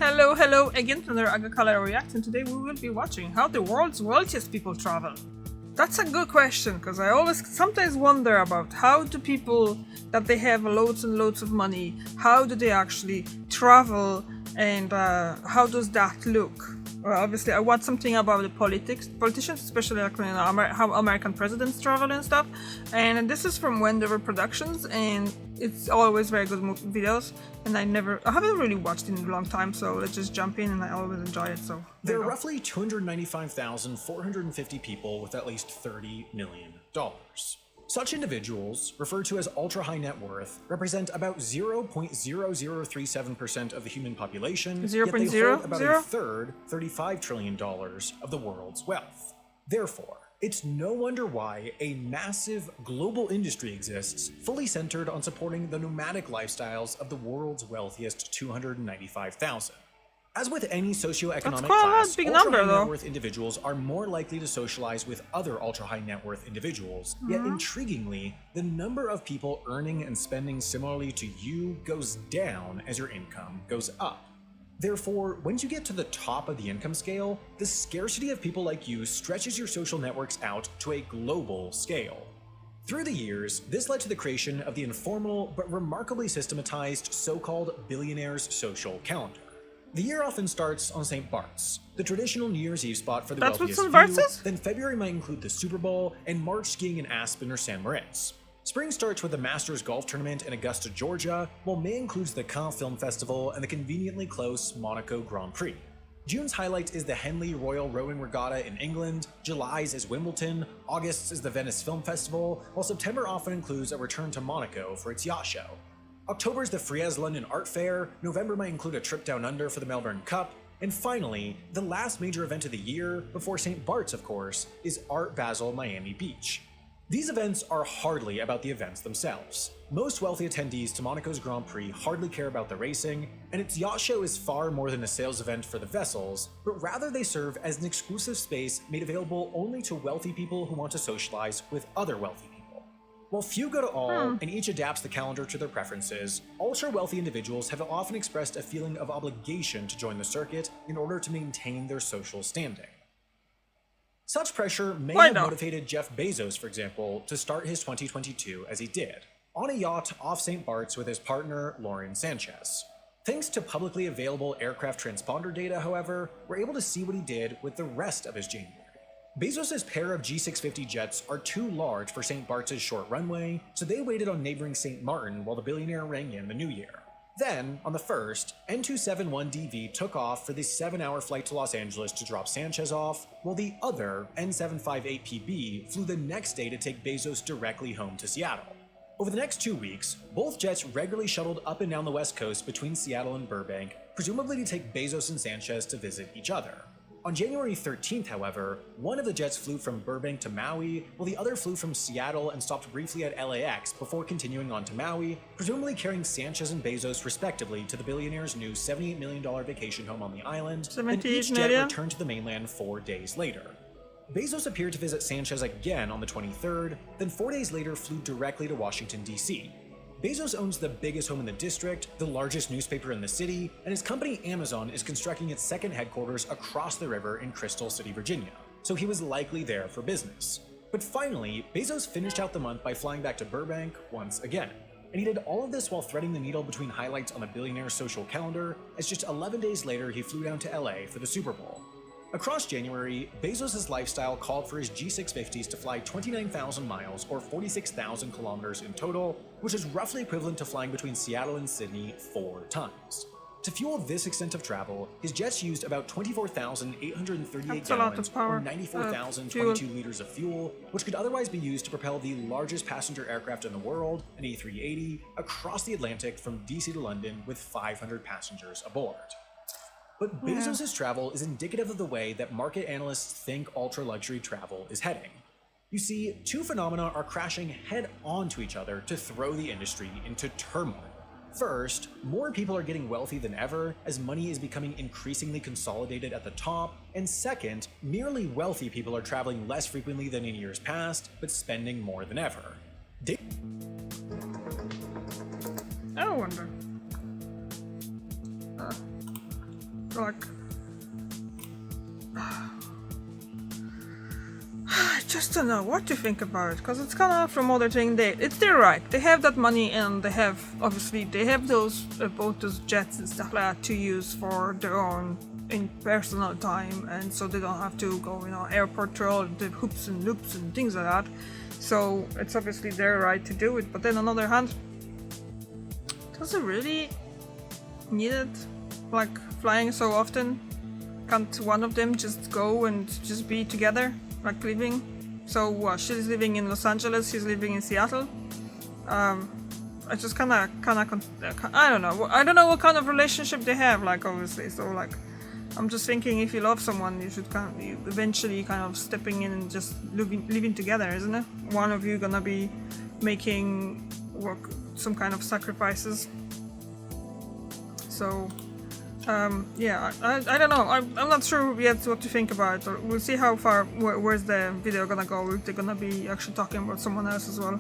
Hello again to another Agakala React, and today we will be watching how the world's wealthiest people travel. That's a good question, because I always sometimes wonder about how do people that they have loads and loads of money, how do they actually travel, and how does that look? Well, obviously I want something about the politicians, especially like, how American presidents travel and stuff. And this is from Wendover Productions, and it's always very good videos. And I haven't really watched it in a long time, so let's just jump in, and I always enjoy it. So there are roughly 295,450 people with at least $30 million. Such individuals, referred to as ultra-high net worth, represent about 0.0037% of the human population, yet they hold about a third, $35 trillion of the world's wealth. Therefore, it's no wonder why a massive global industry exists, fully centered on supporting the nomadic lifestyles of the world's wealthiest 295,000. As with any socioeconomic class, ultra-high net worth individuals are more likely to socialize with other ultra-high net worth individuals, yet intriguingly, the number of people earning and spending similarly to you goes down as your income goes up. Therefore, once you get to the top of the income scale, the scarcity of people like you stretches your social networks out to a global scale. Through the years, this led to the creation of the informal but remarkably systematized so-called billionaire's social calendar. The year often starts on St. Bart's, the traditional New Year's Eve spot for the wealthiest few. Then February might include the Super Bowl, and March skiing in Aspen or San Moritz. Spring starts with the Masters Golf Tournament in Augusta, Georgia, while May includes the Cannes Film Festival and the conveniently close Monaco Grand Prix. June's highlight is the Henley Royal Rowing Regatta in England, July's is Wimbledon, August's is the Venice Film Festival, while September often includes a return to Monaco for its yacht show. October's the Frieze London Art Fair, November might include a trip down under for the Melbourne Cup, and finally, the last major event of the year, before St. Bart's of course, is Art Basel Miami Beach. These events are hardly about the events themselves. Most wealthy attendees to Monaco's Grand Prix hardly care about the racing, and its yacht show is far more than a sales event for the vessels, but rather they serve as an exclusive space made available only to wealthy people who want to socialize with other wealthy people. While few go to all, and each adapts the calendar to their preferences, ultra-wealthy individuals have often expressed a feeling of obligation to join the circuit in order to maintain their social standing. Such pressure may have motivated Jeff Bezos, for example, to start his 2022 as he did, on a yacht off St. Bart's with his partner, Lauren Sanchez. Thanks to publicly available aircraft transponder data, however, we're able to see what he did with the rest of his January. Bezos' pair of G650 jets are too large for St. Bart's' short runway, so they waited on neighboring St. Martin while the billionaire rang in the new year. Then, on the 1st, N271DV took off for the 7-hour flight to Los Angeles to drop Sanchez off, while the other, N758PB, flew the next day to take Bezos directly home to Seattle. Over the next 2 weeks, both jets regularly shuttled up and down the West Coast between Seattle and Burbank, presumably to take Bezos and Sanchez to visit each other. On January 13th, however, one of the jets flew from Burbank to Maui, while the other flew from Seattle and stopped briefly at LAX before continuing on to Maui, presumably carrying Sanchez and Bezos respectively to the billionaire's new $78 million vacation home on the island, and each jet returned to the mainland 4 days later. Bezos appeared to visit Sanchez again on the 23rd, then 4 days later flew directly to Washington, D.C. Bezos owns the biggest home in the district, the largest newspaper in the city, and his company Amazon is constructing its second headquarters across the river in Crystal City, Virginia, so he was likely there for business. But finally, Bezos finished out the month by flying back to Burbank once again. And he did all of this while threading the needle between highlights on the billionaire's social calendar, as just 11 days later he flew down to LA for the Super Bowl. Across January, Bezos' lifestyle called for his G650s to fly 29,000 miles or 46,000 kilometers in total, which is roughly equivalent to flying between Seattle and Sydney 4 times. To fuel this extent of travel, his jets used about 24,838 gallons or 94,022 liters of fuel, which could otherwise be used to propel the largest passenger aircraft in the world, an A380, across the Atlantic from DC to London with 500 passengers aboard. But Bezos' travel is indicative of the way that market analysts think ultra-luxury travel is heading. You see, two phenomena are crashing head-on to each other to throw the industry into turmoil. First, more people are getting wealthy than ever as money is becoming increasingly consolidated at the top, and second, merely wealthy people are traveling less frequently than in years past, but spending more than ever. I wonder. like, I just don't know what to think about it, because it's kind of from other thing. They're right. They have that money, and they have those both those jets and stuff like that to use for their own in personal time, and so they don't have to go, airport through all the hoops and loops and things like that. So it's obviously their right to do it. But then on the other hand, does it really need it? Like, flying so often? Can't one of them just go and just be together? Like, living? So what? She's living in Los Angeles, he's living in Seattle. I just I don't know. I don't know what kind of relationship they have, like, obviously. So, like, I'm just thinking, if you love someone, you should eventually stepping in and just living together, isn't it? One of you gonna be making some kind of sacrifices. So, yeah, I don't know. I'm not sure yet what to think about it. We'll see how far, where's the video gonna go, if they're gonna be actually talking about someone else as well.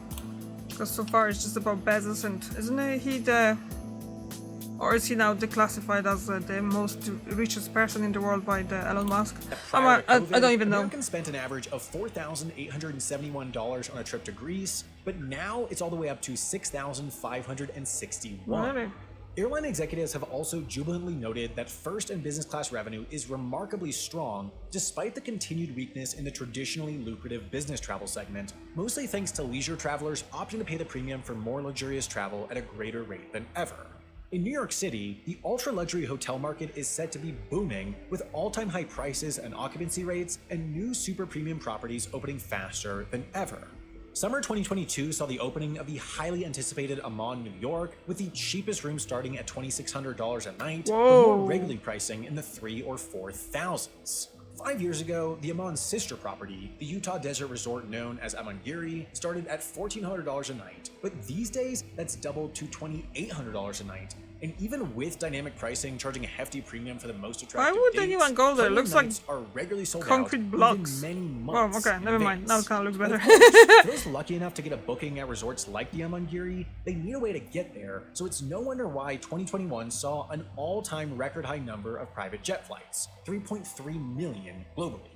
Because so far it's just about Bezos, and isn't he or is he now declassified as the most richest person in the world by Elon Musk? I don't even know. Americans spent an average of $4,871 on a trip to Greece, but now it's all the way up to $6,561. Really? Airline executives have also jubilantly noted that first and business class revenue is remarkably strong despite the continued weakness in the traditionally lucrative business travel segment, mostly thanks to leisure travelers opting to pay the premium for more luxurious travel at a greater rate than ever. In New York City, the ultra-luxury hotel market is said to be booming, with all-time high prices and occupancy rates and new super premium properties opening faster than ever. Summer 2022 saw the opening of the highly anticipated Amman, New York, with the cheapest room starting at $2,600 a night, Whoa. with more regularly pricing in the $3,000 or $4,000s. 5 years ago, the Amman's sister property, the Utah desert resort known as Amangiri, started at $1,400 a night, but these days that's doubled to $2,800 a night. And even with dynamic pricing charging a hefty premium for the most attractive Why would dates, anyone go there? It looks like are regularly sold concrete out blocks. within many Oh, months okay, never mind. Now it kind of looks better. For those lucky enough to get a booking at resorts like the Amangiri, they need a way to get there, so it's no wonder why 2021 saw an all-time record high number of private jet flights, 3.3 million globally.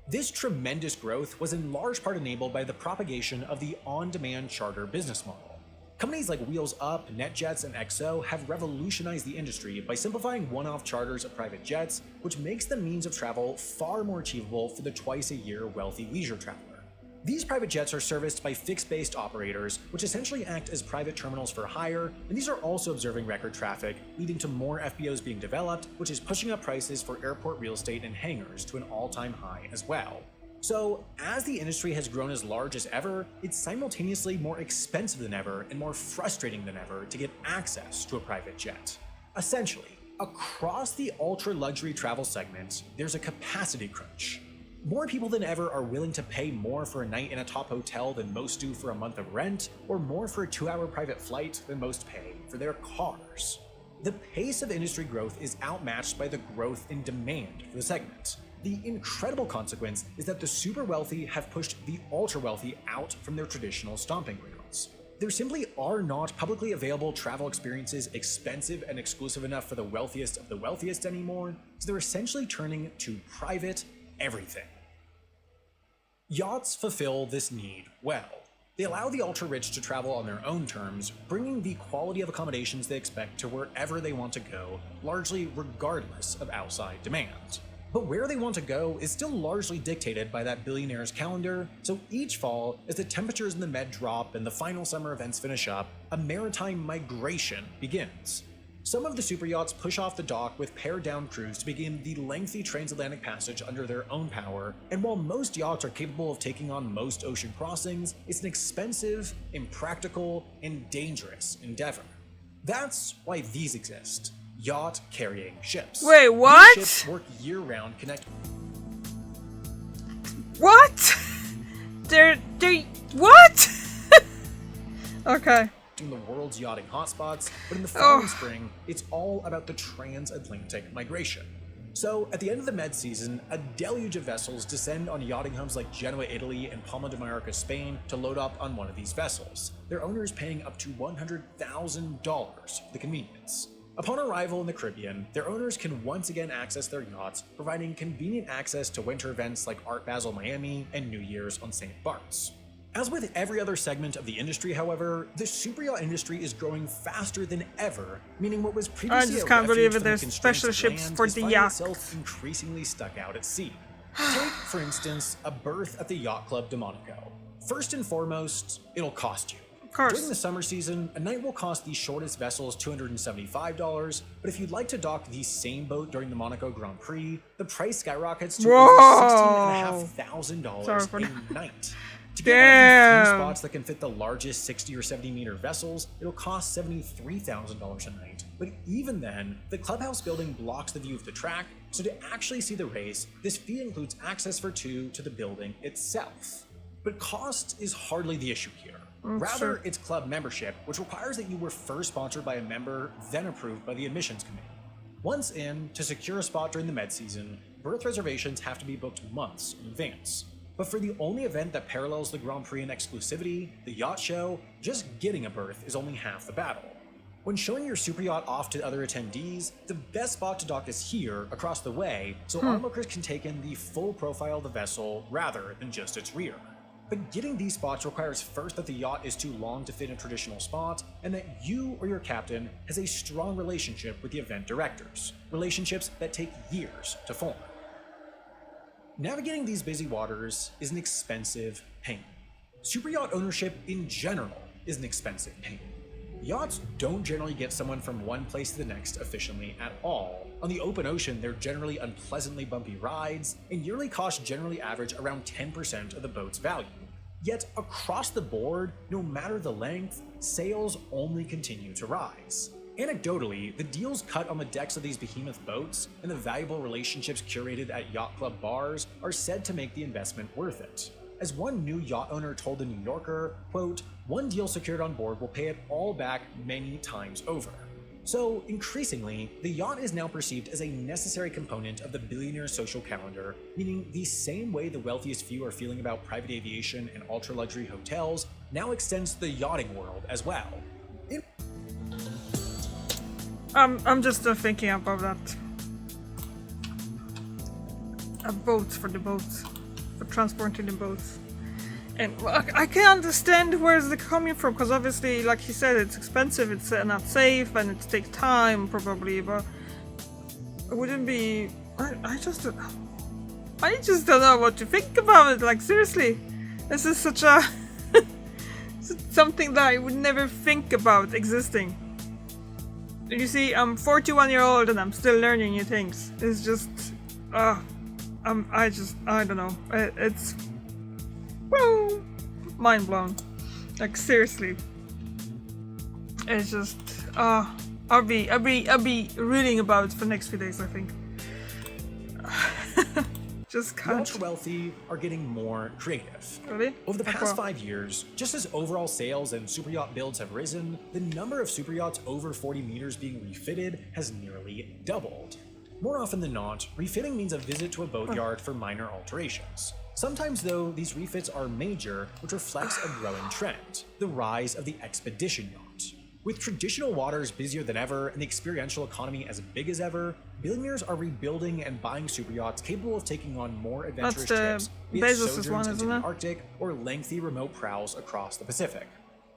This tremendous growth was in large part enabled by the propagation of the on-demand charter business model. Companies like Wheels Up, NetJets, and XO have revolutionized the industry by simplifying one-off charters of private jets, which makes the means of travel far more achievable for the twice-a-year wealthy leisure traveler. These private jets are serviced by fixed-based operators, which essentially act as private terminals for hire, and these are also observing record traffic, leading to more FBOs being developed, which is pushing up prices for airport real estate and hangars to an all-time high as well. So, as the industry has grown as large as ever, it's simultaneously more expensive than ever and more frustrating than ever to get access to a private jet. Essentially, across the ultra-luxury travel segment, there's a capacity crunch. More people than ever are willing to pay more for a night in a top hotel than most do for a month of rent, or more for a 2-hour private flight than most pay for their cars. The pace of industry growth is outmatched by the growth in demand for the segment. The incredible consequence is that the super wealthy have pushed the ultra wealthy out from their traditional stomping grounds. There simply are not publicly available travel experiences expensive and exclusive enough for the wealthiest of the wealthiest anymore, so they're essentially turning to private everything. Yachts fulfill this need well. They allow the ultra-rich to travel on their own terms, bringing the quality of accommodations they expect to wherever they want to go, largely regardless of outside demand. But where they want to go is still largely dictated by that billionaire's calendar, so each fall, as the temperatures in the Med drop and the final summer events finish up, a maritime migration begins. Some of the super yachts push off the dock with pared-down crews to begin the lengthy transatlantic passage under their own power, and while most yachts are capable of taking on most ocean crossings, it's an expensive, impractical, and dangerous endeavor. That's why these exist. Yacht-carrying ships. Wait, what? These ships work year-round, What? They're what? Okay. in the world's yachting hotspots, but in the fall and spring, it's all about the transatlantic migration. So, at the end of the Med season, a deluge of vessels descend on yachting hubs like Genoa, Italy, and Palma de Mallorca, Spain, to load up on one of these vessels, their owners paying up to $100,000 for the convenience. Upon arrival in the Caribbean, their owners can once again access their yachts, providing convenient access to winter events like Art Basel Miami and New Year's on St. Bart's. As with every other segment of the industry, however, the superyacht industry is growing faster than ever, meaning what was previously I just can't believe it. There's constraints special of ships land for is the finding yacht. itself increasingly stuck out at sea. Take, for instance, a berth at the Yacht Club de Monaco. First and foremost, it'll cost you. During the summer season, a night will cost the shortest vessels $275, but if you'd like to dock the same boat during the Monaco Grand Prix, the price skyrockets to over $16,500 a night. To get one of the few spots that can fit the largest 60 or 70 meter vessels, it'll cost $73,000 a night. But even then, the clubhouse building blocks the view of the track, so to actually see the race, this fee includes access for two to the building itself. But cost is hardly the issue here. Rather, it's club membership, which requires that you were first sponsored by a member, then approved by the admissions committee. Once in, to secure a spot during the med season, berth reservations have to be booked months in advance. But for the only event that parallels the Grand Prix in exclusivity, the yacht show, just getting a berth is only half the battle. When showing your superyacht off to other attendees, the best spot to dock is here, across the way, so onlookers can take in the full profile of the vessel rather than just its rear. But getting these spots requires first that the yacht is too long to fit in a traditional spot, and that you or your captain has a strong relationship with the event directors, relationships that take years to form. Navigating these busy waters is an expensive pain. Superyacht ownership in general is an expensive pain. Yachts don't generally get someone from one place to the next efficiently at all. On the open ocean, they're generally unpleasantly bumpy rides, and yearly costs generally average around 10% of the boat's value. Yet across the board, no matter the length, sales only continue to rise. Anecdotally, the deals cut on the decks of these behemoth boats and the valuable relationships curated at yacht club bars are said to make the investment worth it. As one new yacht owner told the New Yorker, quote, "One deal secured on board will pay it all back many times over." So, increasingly, the yacht is now perceived as a necessary component of the billionaire social calendar, meaning the same way the wealthiest few are feeling about private aviation and ultra-luxury hotels now extends to the yachting world as well. I'm just thinking about that. A boat for the boats, for transporting the boats. And I can understand where's it coming from, because obviously, like he said, it's expensive, it's not safe, and it takes time probably, but it wouldn't be... I just don't know what to think about it, like seriously. This is such a... something that I would never think about existing. You see, I'm 41-year-old and I'm still learning new things. It's just... I don't know. It's... Woo! Mind blown. Like seriously. It's just I'll be reading about it for the next few days, I think. Just can't. Ultra wealthy are getting more creative. Really? Over the past 5 years, just as overall sales and superyacht builds have risen, the number of superyachts over 40 meters being refitted has nearly doubled. More often than not, refitting means a visit to a boatyard for minor alterations. Sometimes, though, these refits are major, which reflects a growing trend: the rise of the expedition yacht. With traditional waters busier than ever and the experiential economy as big as ever, billionaires are rebuilding and buying superyachts capable of taking on more adventurous trips, be it sojourns into the Arctic or lengthy remote prowls across the Pacific.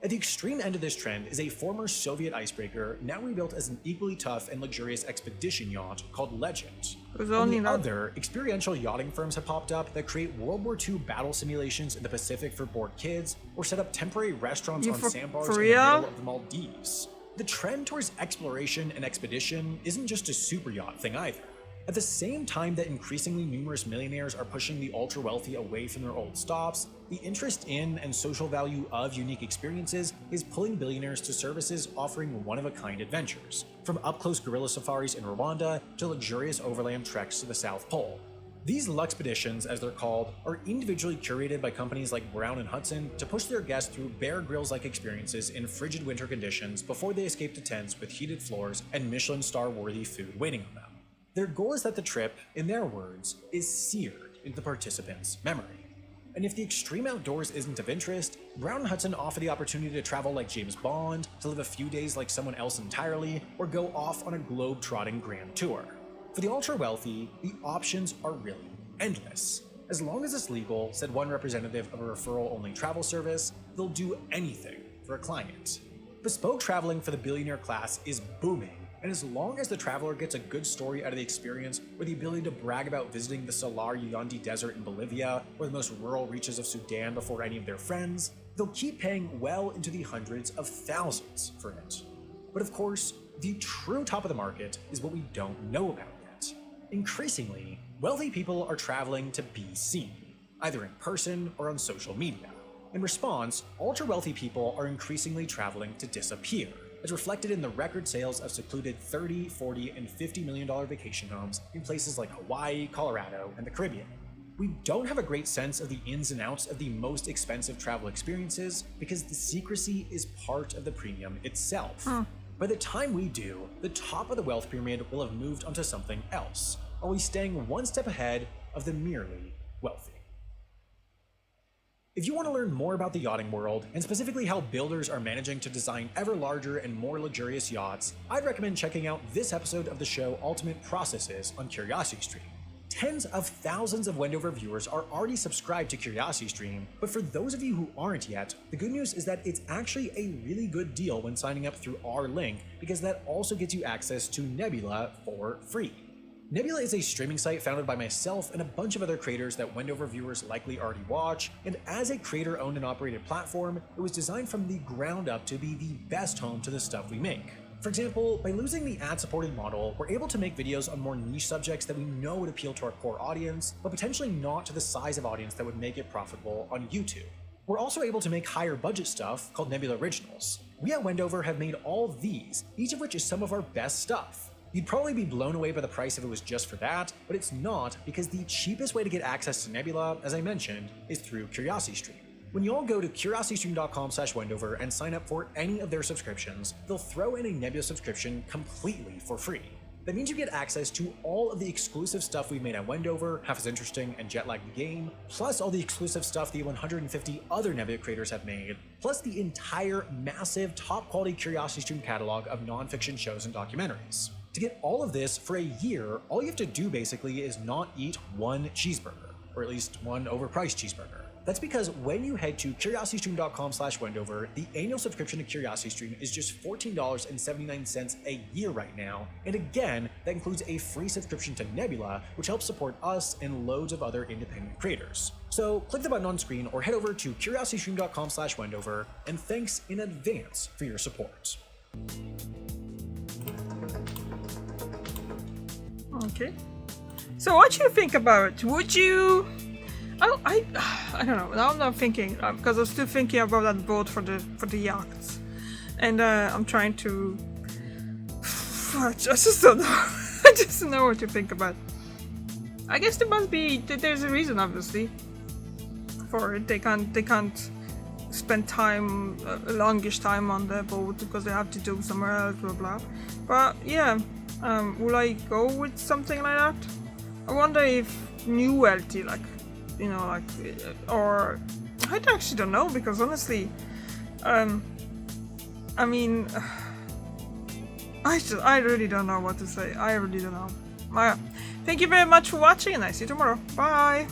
At the extreme end of this trend is a former Soviet icebreaker now rebuilt as an equally tough and luxurious expedition yacht called Legend. On the other, experiential yachting firms have popped up that create World War II battle simulations in the Pacific for bored kids, or set up temporary restaurants on sandbars in the middle of the Maldives. The trend towards exploration and expedition isn't just a super yacht thing either. At the same time that increasingly numerous millionaires are pushing the ultra-wealthy away from their old stops, the interest in and social value of unique experiences is pulling billionaires to services offering one-of-a-kind adventures, from up-close gorilla safaris in Rwanda to luxurious overland treks to the South Pole. These Luxpeditions, as they're called, are individually curated by companies like Brown and Hudson to push their guests through Bear Grylls-like experiences in frigid winter conditions before they escape to tents with heated floors and Michelin star-worthy food waiting on them. Their goal is that the trip, in their words, is seared into the participants' memory. And if the extreme outdoors isn't of interest, Brown and Hudson offer the opportunity to travel like James Bond, to live a few days like someone else entirely, or go off on a globe-trotting grand tour. For the ultra-wealthy, the options are really endless. As long as it's legal, said one representative of a referral-only travel service, they'll do anything for a client. Bespoke traveling for the billionaire class is booming, and as long as the traveler gets a good story out of the experience, or the ability to brag about visiting the Salar Uyundi Desert in Bolivia, or the most rural reaches of Sudan before any of their friends, they'll keep paying well into the hundreds of thousands for it. But of course, the true top of the market is what we don't know about yet. Increasingly, wealthy people are traveling to be seen, either in person or on social media. In response, ultra-wealthy people are increasingly traveling to disappear, as reflected in the record sales of secluded $30, $40, and $50 million vacation homes in places like Hawaii, Colorado, and the Caribbean. We don't have a great sense of the ins and outs of the most expensive travel experiences because the secrecy is part of the premium itself. By the time we do, the top of the wealth pyramid will have moved onto something else, always staying one step ahead of the merely wealthy. If you want to learn more about the yachting world, and specifically how builders are managing to design ever larger and more luxurious yachts, I'd recommend checking out this episode of the show Ultimate Processes on CuriosityStream. Tens of thousands of Wendover viewers are already subscribed to CuriosityStream, but for those of you who aren't yet, the good news is that it's actually a really good deal when signing up through our link, because that also gets you access to Nebula for free. Nebula is a streaming site founded by myself and a bunch of other creators that Wendover viewers likely already watch, and as a creator-owned and operated platform, it was designed from the ground up to be the best home to the stuff we make. For example, by losing the ad-supported model, we're able to make videos on more niche subjects that we know would appeal to our core audience, but potentially not to the size of audience that would make it profitable on YouTube. We're also able to make higher budget stuff called Nebula Originals. We at Wendover have made all these, each of which is some of our best stuff. You'd probably be blown away by the price if it was just for that, but it's not, because the cheapest way to get access to Nebula, as I mentioned, is through CuriosityStream. When you all go to curiositystream.com/Wendover and sign up for any of their subscriptions, they'll throw in a Nebula subscription completely for free. That means you get access to all of the exclusive stuff we've made at Wendover, Half as Interesting and Jetlag the Game, plus all the exclusive stuff the 150 other Nebula creators have made, plus the entire massive top-quality CuriosityStream catalog of non-fiction shows and documentaries. To get all of this for a year, all you have to do basically is not eat one cheeseburger, or at least one overpriced cheeseburger. That's because when you head to curiositystream.com/Wendover, the annual subscription to CuriosityStream is just $14.79 a year right now, and again, that includes a free subscription to Nebula, which helps support us and loads of other independent creators. So click the button on screen or head over to curiositystream.com/Wendover, and thanks in advance for your support. Okay. So what do you think about it? Would you... I don't know. Now I'm not thinking, because I'm still thinking about that boat for the yachts, and I'm trying to... I just don't know. I just don't know what to think about. I guess there's a reason, obviously, for it. They can't spend time, longish time on the boat because they have to do somewhere else, blah blah. But yeah. Will I go with something like that? I wonder if new wealthy, or I actually don't know, because honestly, I mean, I really don't know what to say. I really don't know. Thank you very much for watching, and I see you tomorrow. Bye.